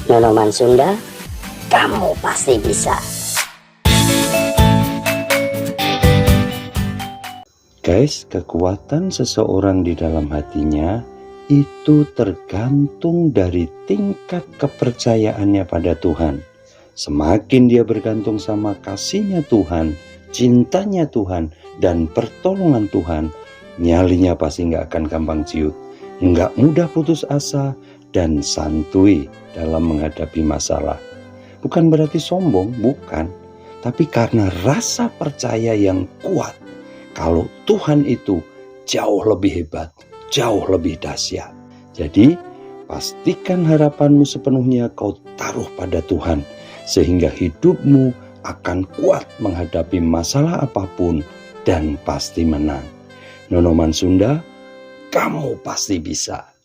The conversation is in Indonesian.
Nonoman Sunda, kamu pasti bisa. Guys, kekuatan seseorang di dalam hatinya itu tergantung dari tingkat kepercayaannya pada Tuhan. Semakin dia bergantung sama kasihnya Tuhan, cintanya Tuhan, dan pertolongan Tuhan, nyalinya pasti nggak akan gampang ciut, nggak mudah putus asa, dan santuy dalam menghadapi masalah. Bukan berarti sombong, bukan. Tapi karena rasa percaya yang kuat, kalau Tuhan itu jauh lebih hebat, jauh lebih dahsyat. Jadi, pastikan harapanmu sepenuhnya kau taruh pada Tuhan, sehingga hidupmu akan kuat menghadapi masalah apapun dan pasti menang. Nonoman Sunda, kamu pasti bisa.